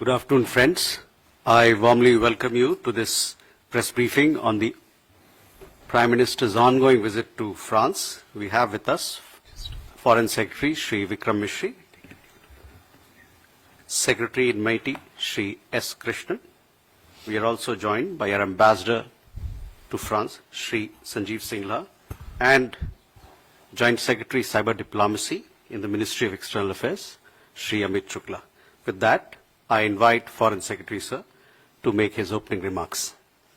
Good afternoon, friends. I warmly welcome you to this press briefing on the Prime Minister's ongoing visit to France. We have with us Foreign Secretary Shri Vikram Misri, Secretary in Mighty Shri S. Krishnan. We are also joined by our Ambassador to France, Shri Sanjeev Singla, and Joint Secretary Cyber Diplomacy in the Ministry of External Affairs, Shri Amit Shukla. With that, I invite Foreign Secretary, sir, to make his opening remarks.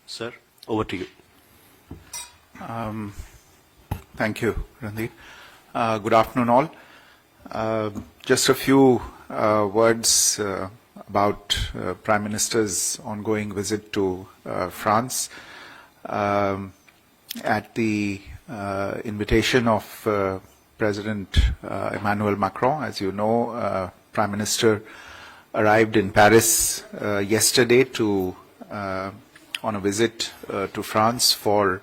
Sir, over to you. Thank you, Randeep. Good afternoon, all. Just a few words about Prime Minister's ongoing visit to France. At the invitation of President Emmanuel Macron, as you know, Prime Minister arrived in Paris yesterday on a visit to France for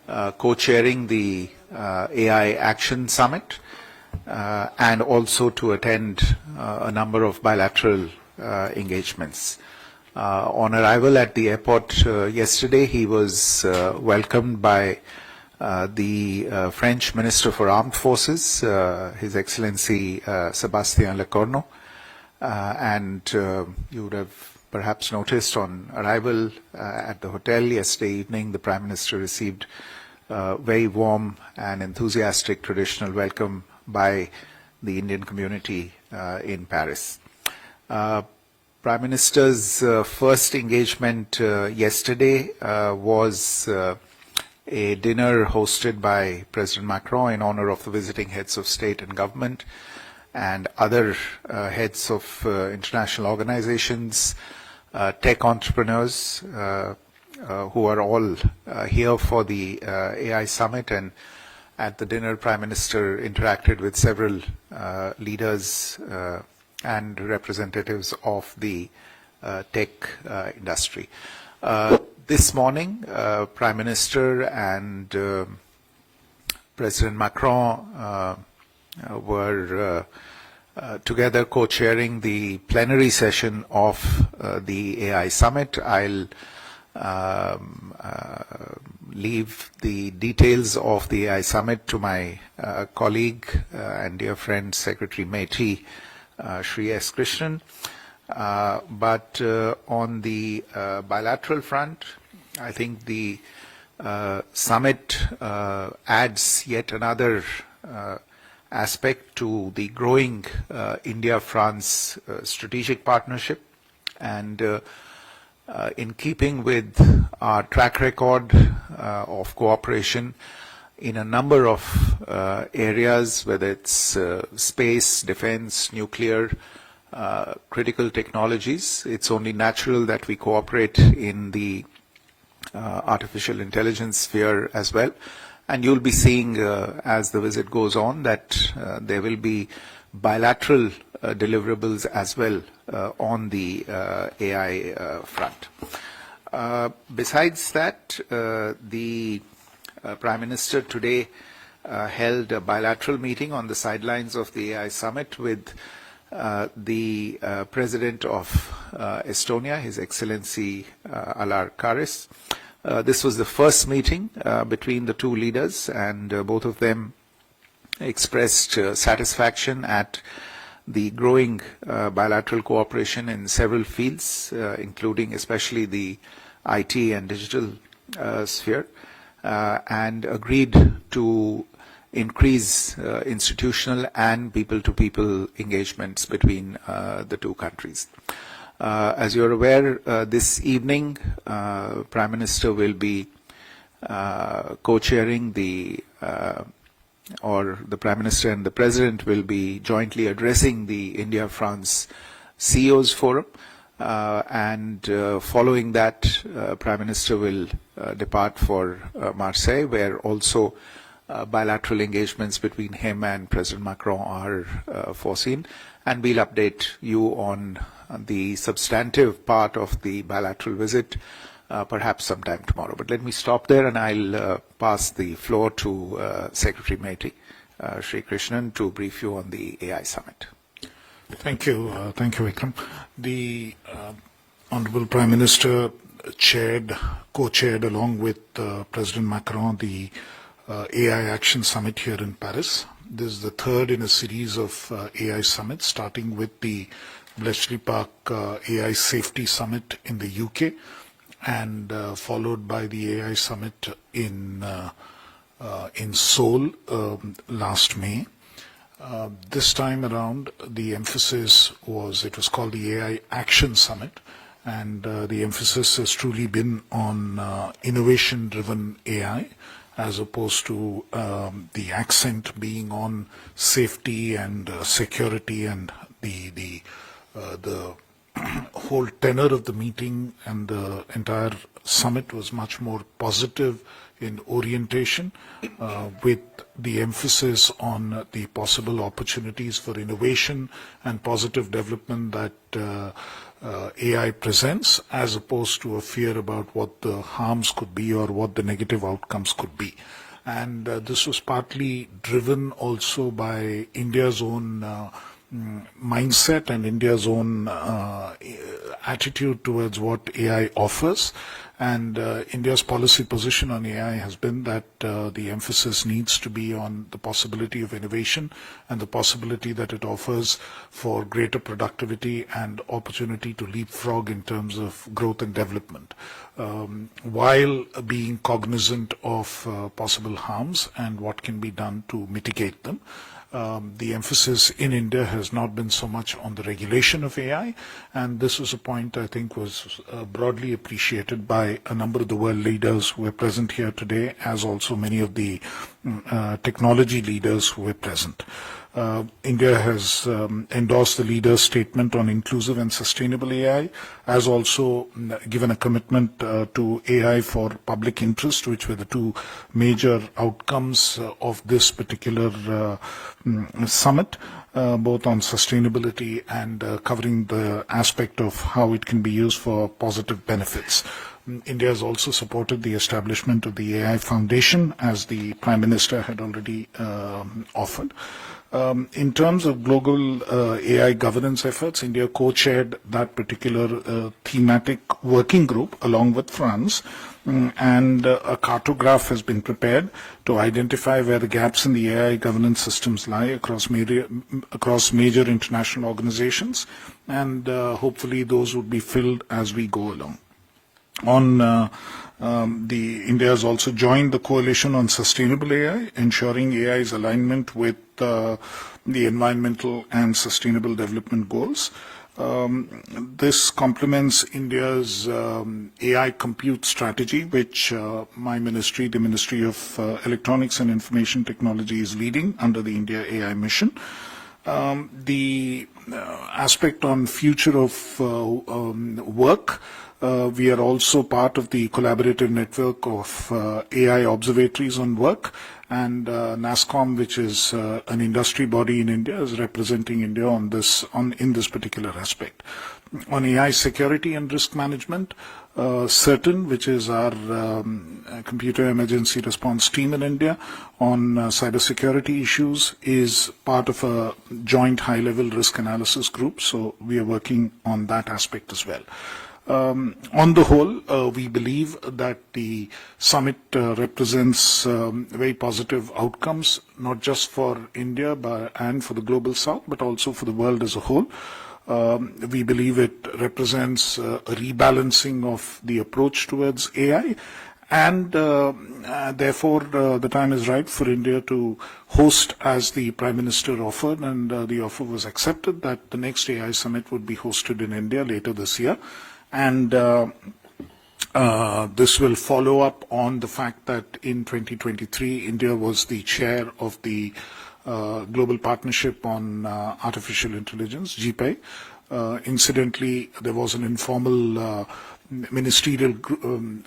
co-chairing the AI Action Summit and also to attend a number of bilateral engagements. On arrival at the airport yesterday, he was welcomed by the French Minister for Armed Forces, His Excellency Sébastien Lecornu, and you would have perhaps noticed on arrival at the hotel yesterday evening, the Prime Minister received a very warm and enthusiastic traditional welcome by the Indian community in Paris. Prime Minister's first engagement yesterday was a dinner hosted by President Macron in honor of the visiting heads of state and government and other heads of international organizations, tech entrepreneurs who are all here for the AI Summit. And at the dinner, Prime Minister interacted with several leaders and representatives of the tech industry. This morning, Prime Minister and President Macron were together co-chairing the plenary session of the AI Summit. I'll leave the details of the AI Summit to my colleague and dear friend, Secretary Methi, Shri S. Krishnan. But on the bilateral front, I think the summit adds yet another aspect to the growing India-France strategic partnership, and in keeping with our track record of cooperation in a number of areas, whether it's space, defense, nuclear, critical technologies, it's only natural that we cooperate in the artificial intelligence sphere as well. And you'll be seeing as the visit goes on that there will be bilateral deliverables as well on the AI front. Besides that, the Prime Minister today held a bilateral meeting on the sidelines of the AI Summit with the President of Estonia, His Excellency Alar Karis. This was the first meeting between the two leaders, and both of them expressed satisfaction at the growing bilateral cooperation in several fields, including especially the IT and digital sphere, and agreed to increase institutional and people-to-people engagements between the two countries. As you're aware, this evening, Prime Minister will be co-chairing or the Prime Minister and the President will be jointly addressing the India-France CEOs Forum. And following that, Prime Minister will depart for Marseille, where also bilateral engagements between him and President Macron are foreseen. And we'll update you on the substantive part of the bilateral visit perhaps sometime tomorrow. But let me stop there, and I'll pass the floor to Secretary Methi, Shri Krishnan, to brief you on the AI Summit. Thank you, Vikram. The Honorable Prime Minister co-chaired along with President Macron the AI Action Summit here in Paris. This is the third in a series of AI summits, starting with the Bletchley Park AI Safety Summit in the UK, and followed by the AI Summit in Seoul last May. This time around, the emphasis it was called the AI Action Summit, and the emphasis has truly been on innovation-driven AI, as opposed to the accent being on safety and security, and the whole tenor of the meeting and the entire summit was much more positive in orientation, with the emphasis on the possible opportunities for innovation and positive development that AI presents, as opposed to a fear about what the harms could be or what the negative outcomes could be. And this was partly driven also by India's own mindset and India's own attitude towards what AI offers. And India's policy position on AI has been that the emphasis needs to be on the possibility of innovation and the possibility that it offers for greater productivity and opportunity to leapfrog in terms of growth and development, while being cognizant of possible harms and what can be done to mitigate them. The emphasis in India has not been so much on the regulation of AI, and this was a point I think was broadly appreciated by a number of the world leaders who were present here today, as also many of the technology leaders who were present. India has endorsed the leader's statement on inclusive and sustainable AI, has also given a commitment to AI for public interest, which were the two major outcomes of this particular summit, both on sustainability and covering the aspect of how it can be used for positive benefits. India has also supported the establishment of the AI Foundation, as the Prime Minister had already offered. In terms of global AI governance efforts, India co-chaired that particular thematic working group along with France, and a cartograph has been prepared to identify where the gaps in the AI governance systems lie across major international organizations, and hopefully those would be filled as we go along. India has also joined the Coalition on Sustainable AI, ensuring AI's alignment with the environmental and sustainable development goals. This complements India's AI compute strategy, which my ministry, the Ministry of Electronics and Information Technology, is leading under the India AI Mission. The aspect on future of work, we are also part of the collaborative network of AI observatories on work, and NASSCOM, which is an industry body in India, is representing India in this particular aspect. On AI security and risk management, CERTAN, which is our computer emergency response team in India on cybersecurity issues, is part of a joint high-level risk analysis group, so we are working on that aspect as well. On the whole, we believe that the summit represents very positive outcomes, not just for India and for the global south, but also for the world as a whole. We believe it represents a rebalancing of the approach towards AI, and therefore the time is right for India to host, as the Prime Minister offered, and the offer was accepted, that the next AI summit would be hosted in India later this year. And this will follow up on the fact that in 2023, India was the chair of the Global Partnership on Artificial Intelligence, GPAI. Incidentally, there was an informal ministerial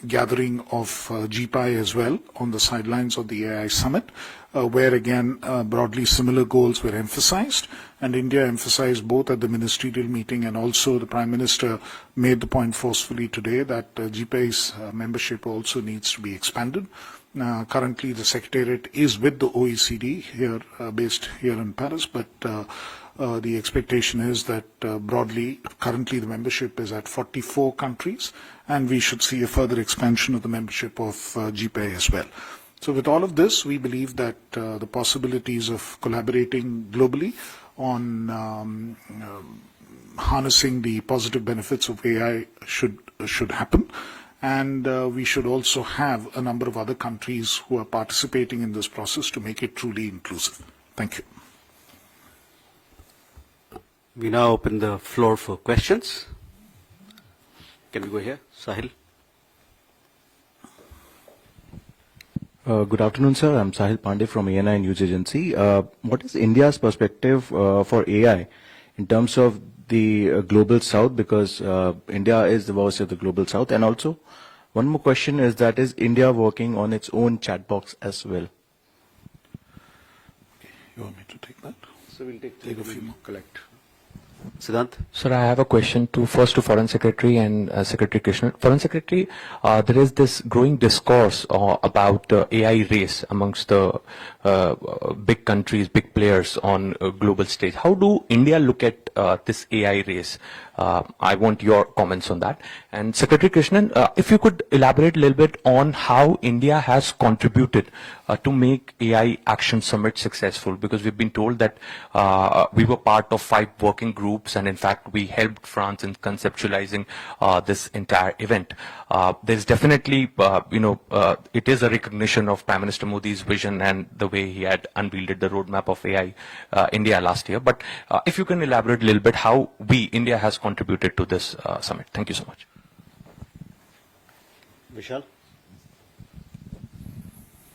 gathering of GPAI as well on the sidelines of the AI Summit, where again broadly similar goals were emphasized, and India emphasized both at the ministerial meeting, and also the Prime Minister made the point forcefully today that GPAI's membership also needs to be expanded. Currently, the Secretariat is with the OECD here, based here in Paris, but The expectation is that broadly, currently the membership is at 44 countries, and we should see a further expansion of the membership of GPAI as well. So with all of this, we believe that the possibilities of collaborating globally on harnessing the positive benefits of AI should happen. And we should also have a number of other countries who are participating in this process to make it truly inclusive. Thank you. We now open the floor for questions. Can we go here? Sahil? Good afternoon, sir. I'm Sahil Pandey from ANI News Agency. What is India's perspective for AI in terms of the global south? Because India is the voice of the global south. And also, one more question is that is India working on its own chat box as well? You want me to take that? So we'll take Take a few more. Collect. Siddhant? Sir, I have a question first to Foreign Secretary and Secretary Krishnan. Foreign Secretary, there is this growing discourse about AI race amongst the big countries, big players on a global stage. How do India look at this AI race? I want your comments on that. And Secretary Krishnan, if you could elaborate a little bit on how India has contributed to make AI Action Summit successful, because we've been told that we were part of 5 working groups, and in fact we helped France in conceptualizing this entire event. There's definitely, it is a recognition of Prime Minister Modi's vision and the way he had unveiled the roadmap of AI India last year. But if you can elaborate a little bit how India has contributed to this summit. Thank you so much. Vishal?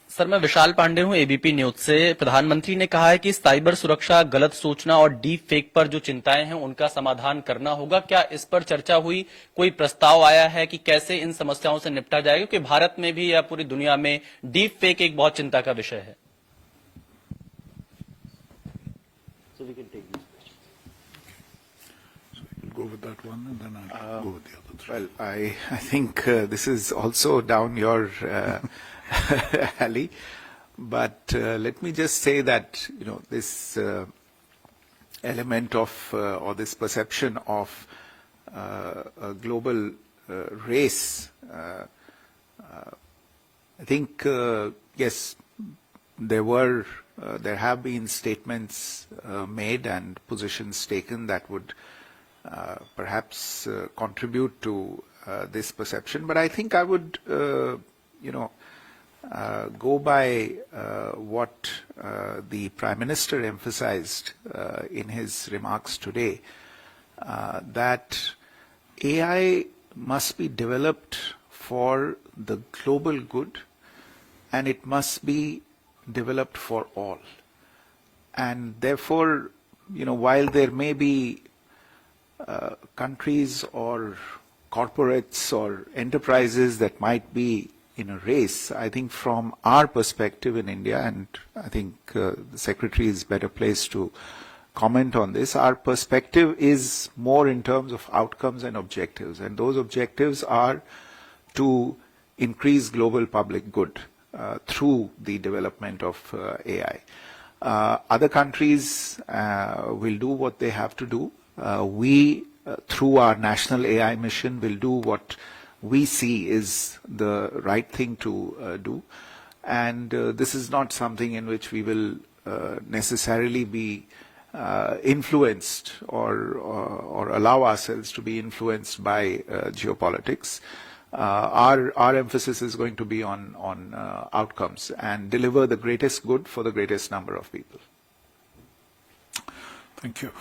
Sir, मैं विशाल पांडे हूं ABP news से। प्रधानमंत्री ने कहा है कि cyber सुरक्षा, गलत सूचना और डीप फेक पर जो चिंताएं हैं उनका समाधान करना होगा। क्या इस पर चर्चा हुई? कोई प्रस्ताव आया है कि कैसे इन समस्याओं से निपटा जाएगा? क्योंकि भारत में भी या पूरी दुनिया में डीप फेक एक बहुत चिंता का विषय है। So we can take this question. So you'll go with that one, and then I'll go with the other 3. Well, I think this is also down your alley, but let me just say that this element of or this perception of a global race. I think yes, there have been statements made and positions taken that would perhaps contribute to this perception. But I think I would, go by what the Prime Minister emphasized in his remarks today, that AI must be developed for the global good, and it must be developed for all. And therefore, while there may be countries or corporates or enterprises that might be in a race, I think from our perspective in India, and I think the Secretary is better placed to comment on this, our perspective is more in terms of outcomes and objectives. And those objectives are to increase global public good through the development of AI. Other countries will do what they have to do. We, through our national AI mission, will do what we see is the right thing to do. And this is not something in which we will necessarily be influenced or allow ourselves to be influenced by geopolitics. Our emphasis is going to be on outcomes and deliver the greatest good for the greatest number of people. Thank you.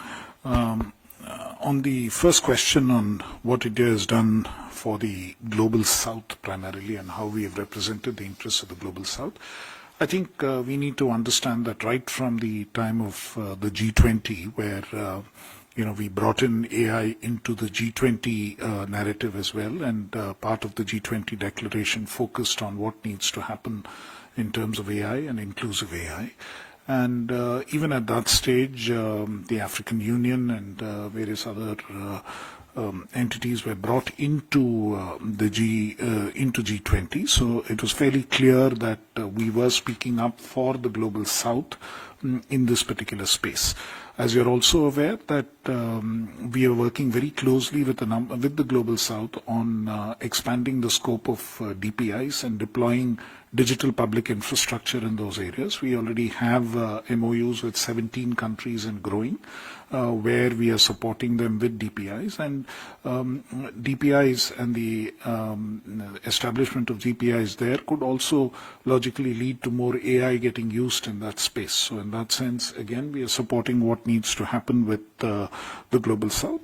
On the first question on what India has done for the Global South primarily and how we have represented the interests of the Global South, I think we need to understand that right from the time of the G20, where we brought in AI into the G20 narrative as well, and part of the G20 declaration focused on what needs to happen in terms of AI and inclusive AI. And even at that stage, the African Union and various other entities were brought into into G20. So it was fairly clear that we were speaking up for the global south in this particular space. As you're also aware that we are working very closely with the global south on expanding the scope of DPIs and deploying digital public infrastructure in those areas. We already have MOUs with 17 countries and growing, where we are supporting them with DPIs. And DPIs and the establishment of GPIs there could also logically lead to more AI getting used in that space. So in that sense, again, we are supporting what needs to happen with the Global South.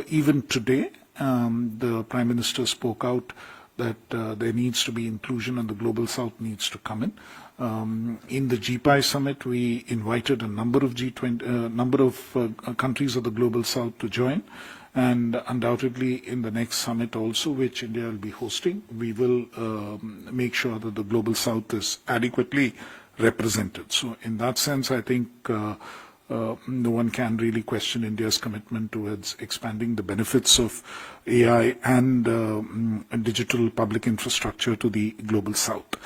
Even today, the Prime Minister spoke out that there needs to be inclusion and the Global South needs to come in. In the GPI summit, we invited a number of countries of the Global South to join, and undoubtedly in the next summit also, which India will be hosting, we will make sure that the Global South is adequately represented. So in that sense, I think no one can really question India's commitment towards expanding the benefits of AI and digital public infrastructure to the Global South.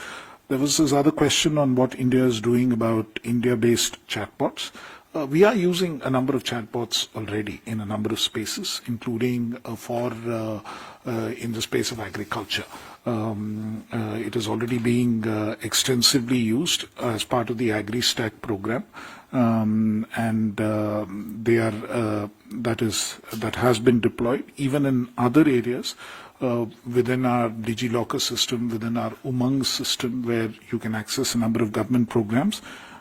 There was this other question on what India is doing about India-based chatbots. We are using a number of chatbots already in a number of spaces, including in the space of agriculture. It is already being extensively used as part of the AgriStack program, and that has been deployed even in other areas within our DigiLocker system, within our Umang system, where you can access a number of government programs.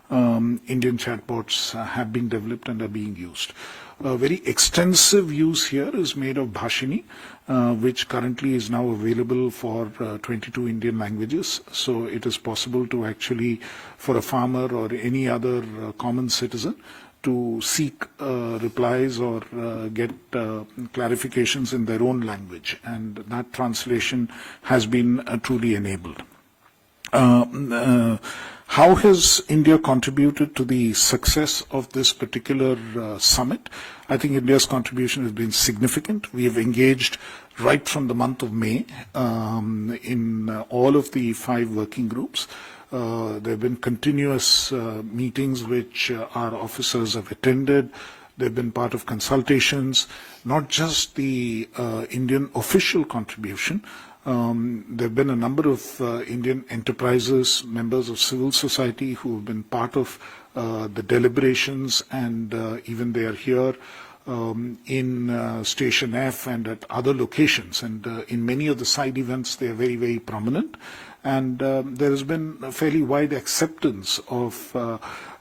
Indian chatbots have been developed and are being used. Very extensive use here is made of Bhashini, which currently is now available for 22 Indian languages. So it is possible to actually, for a farmer or any other common citizen, to seek replies or get clarifications in their own language. And that translation has been truly enabled. How has India contributed to the success of this particular summit? I think India's contribution has been significant. We have engaged right from the month of May in all of the 5 working groups. There have been continuous meetings which our officers have attended. They've been part of consultations, not just the Indian official contribution. There have been a number of Indian enterprises, members of civil society who have been part of the deliberations, and even they are here in Station F and at other locations. And in many of the side events, they are very, very prominent. And there has been a fairly wide acceptance of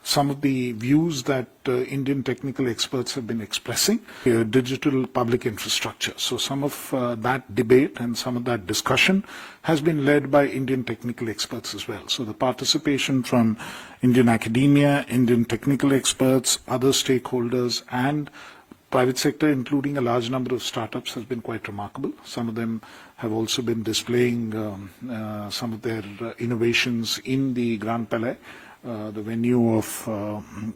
some of the views that Indian technical experts have been expressing, digital public infrastructure. So some of that debate and some of that discussion has been led by Indian technical experts as well. So the participation from Indian academia, Indian technical experts, other stakeholders, and private sector, including a large number of startups, has been quite remarkable. Some of them have also been displaying some of their innovations in the Grand Palais, the venue of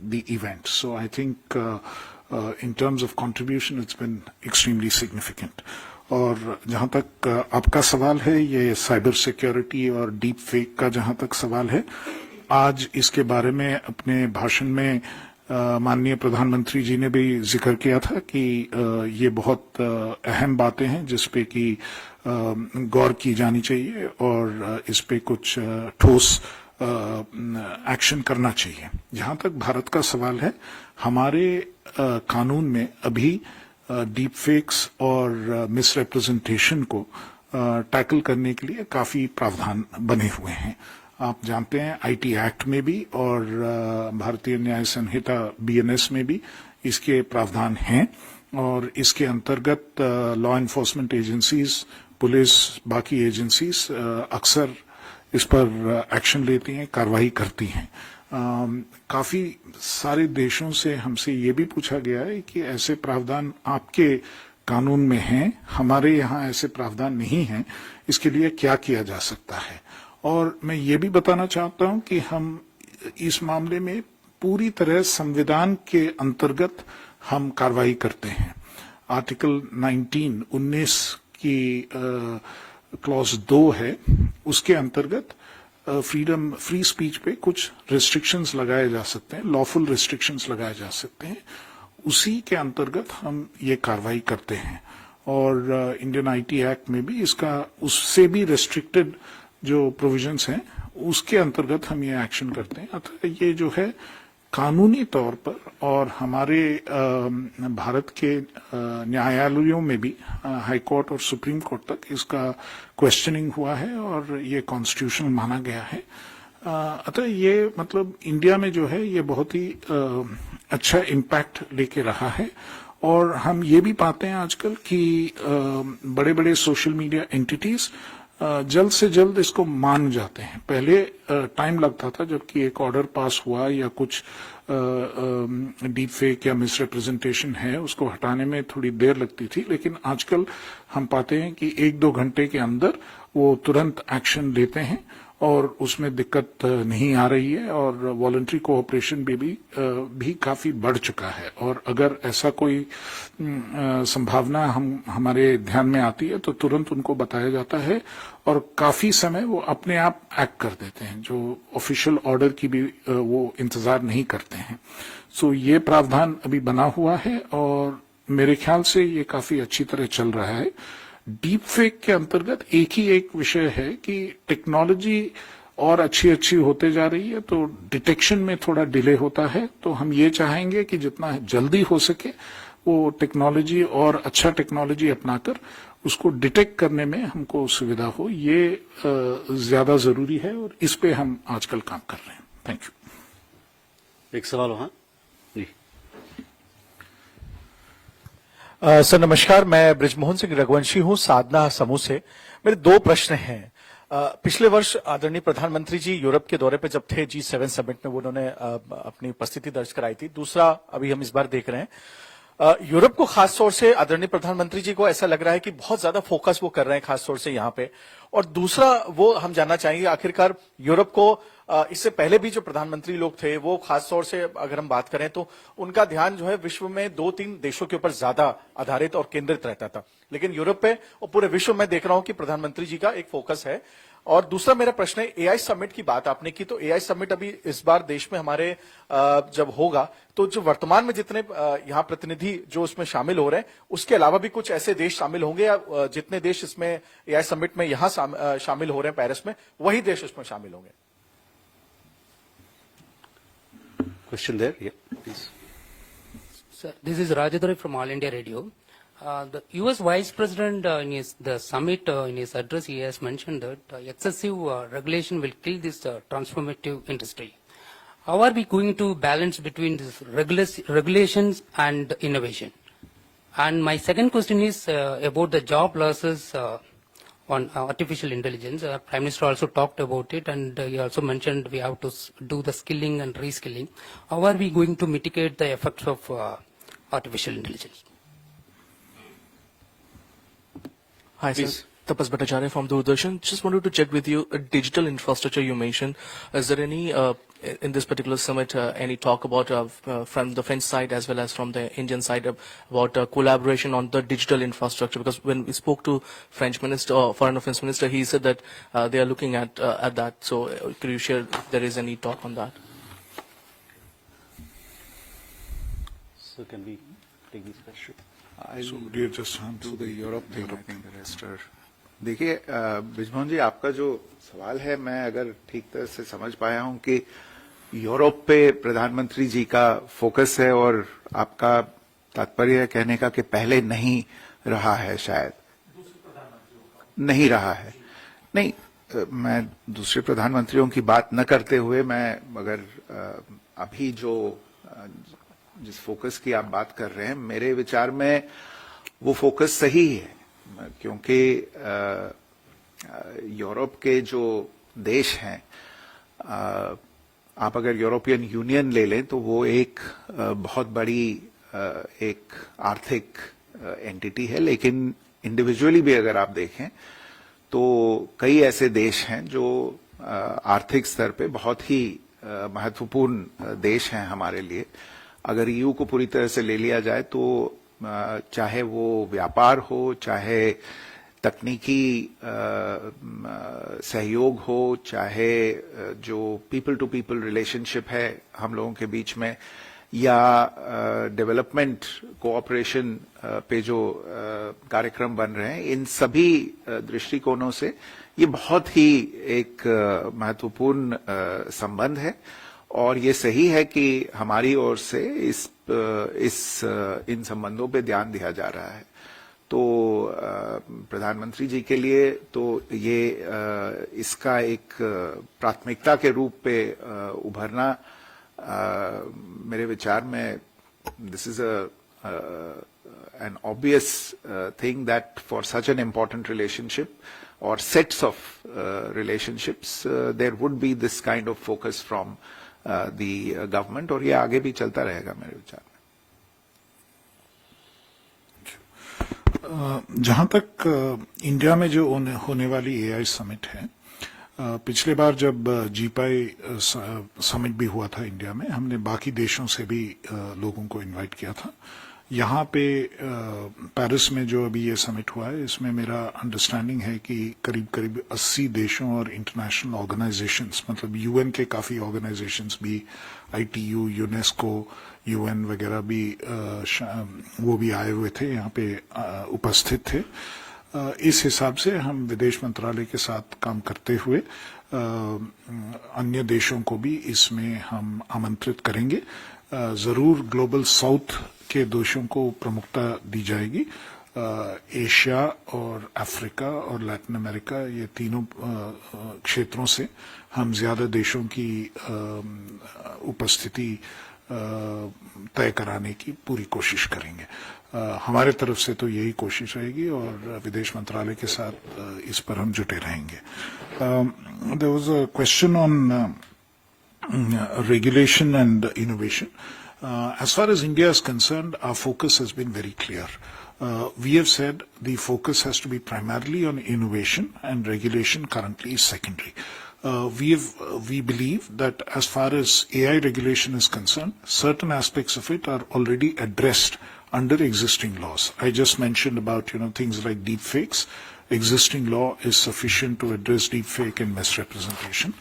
the event. So I think in terms of contribution, it's been extremely significant. और जहाँ तक आपका सवाल है, ये cyber security और deep fake का जहाँ तक सवाल है, आज इसके बारे में अपने भाषण में माननीय प्रधानमंत्री जी ने भी जिक्र किया था कि ये बहुत अहम बातें हैं जिस पे कि गौर की जानी चाहिए और इस पे कुछ ठोस एक्शन करना चाहिए. जहां तक भारत का सवाल है, हमारे कानून में अभी डीप फेक्स और मिसरिप्रेजेंटेशन को टैकल करने के लिए काफी प्रावधान बने हुए हैं. आप जानते हैं आईटी एक्ट में भी और भारतीय न्याय संहिता बीएनएस में भी इसके प्रावधान हैं और इसके अंतर्गत लॉ एनफोर्समेंट एजेंसीज, पुलिस, बाकी एजेंसीज अक्सर इस पर एक्शन लेती हैं, कार्रवाई करती हैं. काफी सारे देशों से हमसे ये भी पूछा गया है कि ऐसे प्रावधान आपके कानून में हैं, हमारे यहाँ ऐसे प्रावधान नहीं हैं, इसके लिए क्या किया जा सकता है. और मैं ये भी बताना चाहता हूं कि हम इस मामले में पूरी तरह संविधान के अंतर्गत हम कार्रवाई करते हैं. आर्टिकल 19 की क्लॉज 2 है, उसके अंतर्गत फ्री स्पीच पे कुछ रिस्ट्रिक्शंस लगाए जा सकते हैं, लॉफुल रिस्ट्रिक्शंस लगाए जा सकते हैं। उसी के अंतर्गत हम ये कार्रवाई करते हैं और इंडियन आईटी एक्ट में भी इसका उससे भी रेस्ट्रिक्टेड जो प्रोविजंस हैं उसके अंतर्गत हम ये एक्शन करते हैं। अतः ये जो है कानूनी तौर पर और हमारे भारत के न्यायालयों में भी हाई कोर्ट और सुप्रीम कोर्ट तक इसका क्वेश्चनिंग हुआ है और ये कॉन्स्टिट्यूशनल माना गया है। अतः ये मतलब इंडिया में जो है ये बहुत ही अच्छा इम्पैक्ट लेके रहा है और हम ये भी पाते हैं आजकल कि बड़े बड़े सोशल मीडिया एंटिटीज जल्द से जल्द इसको मान जाते हैं। पहले टाइम लगता था, जबकि एक ऑर्डर पास हुआ या कुछ डीप फेक या मिसरिप्रेजेंटेशन है उसको हटाने में थोड़ी देर लगती थी, लेकिन आजकल हम पाते हैं कि 1-2 घंटे के अंदर वो तुरंत एक्शन लेते हैं और उसमें दिक्कत नहीं आ रही है और वॉलंटरी कोऑपरेशन भी काफी बढ़ चुका है। और अगर ऐसा कोई संभावना हमारे ध्यान में आती है तो तुरंत उनको बताया जाता है और काफी समय वो अपने आप एक्ट कर देते हैं, जो ऑफिशियल ऑर्डर की भी वो इंतजार नहीं करते हैं। सो ये प्रावधान अभी बना हुआ है और मेरे ख्याल से ये काफी अच्छी तरह चल रहा है। डीप फेक के अंतर्गत एक विषय है कि टेक्नोलॉजी और अच्छी होते जा रही है तो डिटेक्शन में थोड़ा डिले होता है, तो हम ये चाहेंगे कि जितना जल्दी हो सके वो टेक्नोलॉजी और अच्छा टेक्नोलॉजी अपनाकर उसको डिटेक्ट करने में हमको सुविधा हो, ये ज्यादा जरूरी है और इस पे हम आजकल काम कर रहे हैं। Thank you. एक सवाल वहां जी। सर नमस्कार, मैं ब्रिजमोहन सिंह रघुवंशी हूं, साधना समूह से। मेरे 2 प्रश्न हैं। पिछले वर्ष आदरणीय प्रधानमंत्री जी यूरोप के दौरे पे जब थे G7 समिट में, उन्होंने अपनी उपस्थिति दर्ज कराई थी। दूसरा, अभी हम इस बार देख रहे हैं यूरोप को खास तौर से आदरणीय प्रधानमंत्री जी को ऐसा लग रहा है कि बहुत ज्यादा फोकस वो कर रहे हैं खास तौर से यहाँ पे। और दूसरा वो हम जानना चाहेंगे, आखिरकार यूरोप को इससे पहले भी जो प्रधानमंत्री लोग थे वो खास तौर से अगर हम बात करें तो उनका ध्यान जो है विश्व में 2-3 देशों के ऊपर ज्यादा आधारित और केंद्रित रहता था, लेकिन यूरोप पे और पूरे विश्व में देख रहा हूं कि प्रधानमंत्री जी का एक फोकस है। और दूसरा मेरा प्रश्न है, एआई समिट की बात आपने की, तो एआई समिट अभी इस बार देश में हमारे जब होगा तो जो वर्तमान में जितने यहाँ प्रतिनिधि जो उसमें शामिल हो रहे हैं उसके अलावा भी कुछ ऐसे देश शामिल होंगे या जितने देश इसमें एआई समिट में यहाँ शामिल हो रहे हैं पेरिस में, वही देश उसमें शामिल होंगे? Question there, yeah, please. Sir, this is Rajadhari from All India Radio. The U.S. Vice President in the summit, in his address, he has mentioned that excessive regulation will kill this transformative industry. How are we going to balance between this regulations and innovation? And my second question is about the job losses on artificial intelligence. Prime Minister also talked about it, and he also mentioned we have to do the skilling and reskilling. How are we going to mitigate the effects of artificial intelligence? Hi, Please. sir. Tapas Bhattacharya from Doordarshan. Just wanted to check with you, digital infrastructure you mentioned. Is there any, in this particular summit, any talk about from the French side as well as from the Indian side about collaboration on the digital infrastructure? Because when we spoke to French minister or Foreign Affairs Minister, he said that they are looking at that. So could you share if there is any talk on that? So can we take this question? So dear, just answer the Europe thing. I think the rest are. देखिए ब्रिजमोहन जी, आपका जो सवाल है, मैं अगर ठीक तरह से समझ पाया हूं कि यूरोप पे प्रधानमंत्री जी का फोकस है और आपका तात्पर्य कहने का कि पहले नहीं रहा है, शायद नहीं रहा है। नहीं, मैं दूसरे प्रधानमंत्रियों की बात न करते हुए मैं अगर अभी जो जिस फोकस की आप बात कर रहे हैं, मेरे विचार में वो फोकस सही है, क्योंकि यूरोप के जो देश हैं, आप अगर यूरोपियन यूनियन ले लें तो वो एक बहुत बड़ी एक आर्थिक एंटिटी है, लेकिन इंडिविजुअली भी अगर आप देखें तो कई ऐसे देश हैं जो आर्थिक स्तर पे बहुत ही महत्वपूर्ण देश हैं हमारे लिए। अगर ईयू को पूरी तरह से ले लिया जाए तो चाहे वो व्यापार हो, चाहे तकनीकी सहयोग हो, चाहे जो पीपल टू पीपल रिलेशनशिप है हम लोगों के बीच में, या डेवलपमेंट कोऑपरेशन पे जो कार्यक्रम बन रहे हैं, इन सभी दृष्टिकोणों से ये बहुत ही एक महत्वपूर्ण संबंध है। और ये सही है कि हमारी ओर से इन संबंधों पे ध्यान दिया जा रहा है। तो प्रधानमंत्री जी के लिए तो ये इसका एक प्राथमिकता के रूप पे उभरना मेरे विचार में this is an obvious thing that for such an important relationship or sets of relationships there would be this kind of focus from the government, और ये आगे भी चलता रहेगा मेरे विचार में। जहां तक इंडिया में जो होने वाली एआई समिट है, पिछले बार जब जीपाई समिट भी हुआ था इंडिया में, हमने बाकी देशों से भी लोगों को इनवाइट किया था। यहाँ पे पेरिस में जो अभी ये समिट हुआ है, इसमें मेरा अंडरस्टैंडिंग है कि करीब करीब 80 देशों और इंटरनेशनल ऑर्गेनाइजेशंस, मतलब यूएन के काफी ऑर्गेनाइजेशंस भी, आईटीयू, यूनेस्को, यूएन वगैरह भी वो भी आए हुए थे, यहाँ पे उपस्थित थे। इस हिसाब से हम विदेश मंत्रालय के साथ काम करते हुए अन्य देशों को भी इसमें हम आमंत्रित करेंगे। जरूर ग्लोबल साउथ के देशों को प्रमुखता दी जाएगी। एशिया और अफ्रीका और लैटिन अमेरिका, ये तीनों क्षेत्रों से हम ज्यादा देशों की उपस्थिति तय कराने की पूरी कोशिश करेंगे। हमारे तरफ से तो यही कोशिश रहेगी और विदेश मंत्रालय के साथ इस पर हम जुटे रहेंगे। There was a question on regulation and innovation. As far as India is concerned, our focus has been very clear. We have said the focus has to be primarily on innovation, and regulation currently is secondary. We believe that as far as AI regulation is concerned, certain aspects of it are already addressed under existing laws. I just mentioned about things like deepfakes. Existing law is sufficient to address deepfake and misrepresentation.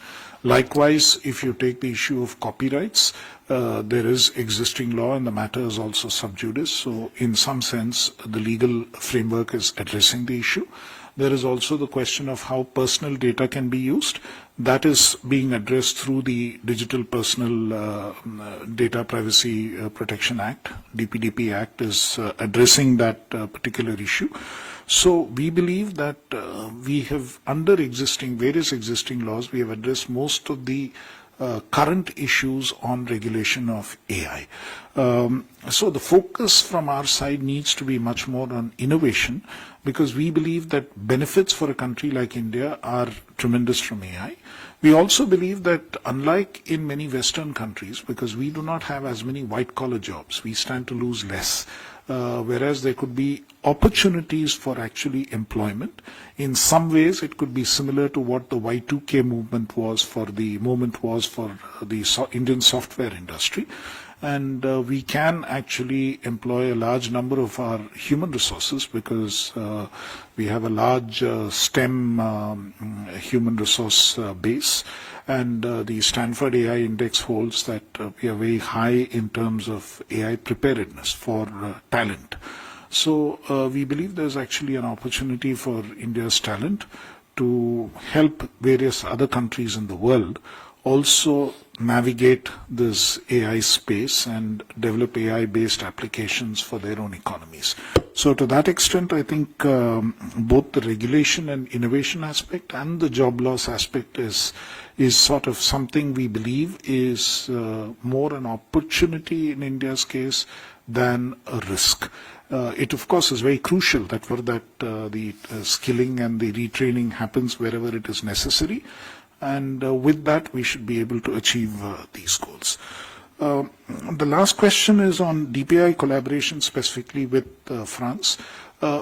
Likewise, if you take the issue of copyrights, there is existing law and the matter is also sub judice. So in some sense, the legal framework is addressing the issue. There is also the question of how personal data can be used. That is being addressed through the Digital Personal Data Privacy Protection Act. DPDP Act is addressing that particular issue. So we believe that we have, under various existing laws, we have addressed most of the current issues on regulation of AI. So the focus from our side needs to be much more on innovation, because we believe that benefits for a country like India are tremendous from AI. We also believe that unlike in many Western countries, because we do not have as many white-collar jobs, we stand to lose less. Whereas there could be opportunities for actually employment. In some ways, it could be similar to what the Y2K movement was for the Indian software industry. And we can actually employ a large number of our human resources, because we have a large STEM human resource base. And the Stanford AI Index holds that we are very high in terms of AI preparedness for talent. So we believe there's actually an opportunity for India's talent to help various other countries in the world also navigate this AI space and develop AI-based applications for their own economies. So to that extent, I think both the regulation and innovation aspect and the job loss aspect is sort of something we believe is more an opportunity in India's case than a risk. It of course is very crucial that the skilling and the retraining happens wherever it is necessary. And with that, we should be able to achieve these goals. The last question is on DPI collaboration, specifically with France.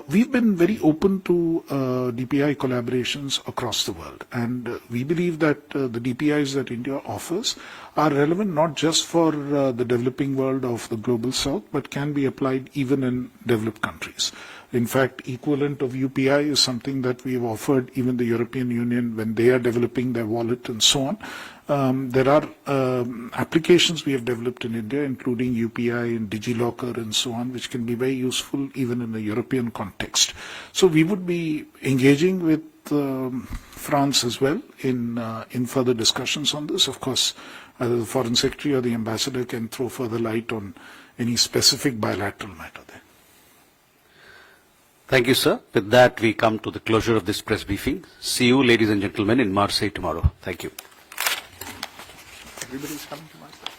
We've been very open to DPI collaborations across the world, and we believe that the DPIs that India offers are relevant not just for the developing world of the global south, but can be applied even in developed countries. In fact, equivalent of UPI is something that we have offered even the European Union when they are developing their wallet and so on. There are applications we have developed in India, including UPI and DigiLocker and so on, which can be very useful even in a European context. So we would be engaging with France as well in further discussions on this. Of course, either the Foreign Secretary or the Ambassador can throw further light on any specific bilateral matter there. Thank you, sir. With that, we come to the closure of this press briefing. See you, ladies and gentlemen, in Marseille tomorrow. Thank you. Everybody's coming to Marseille.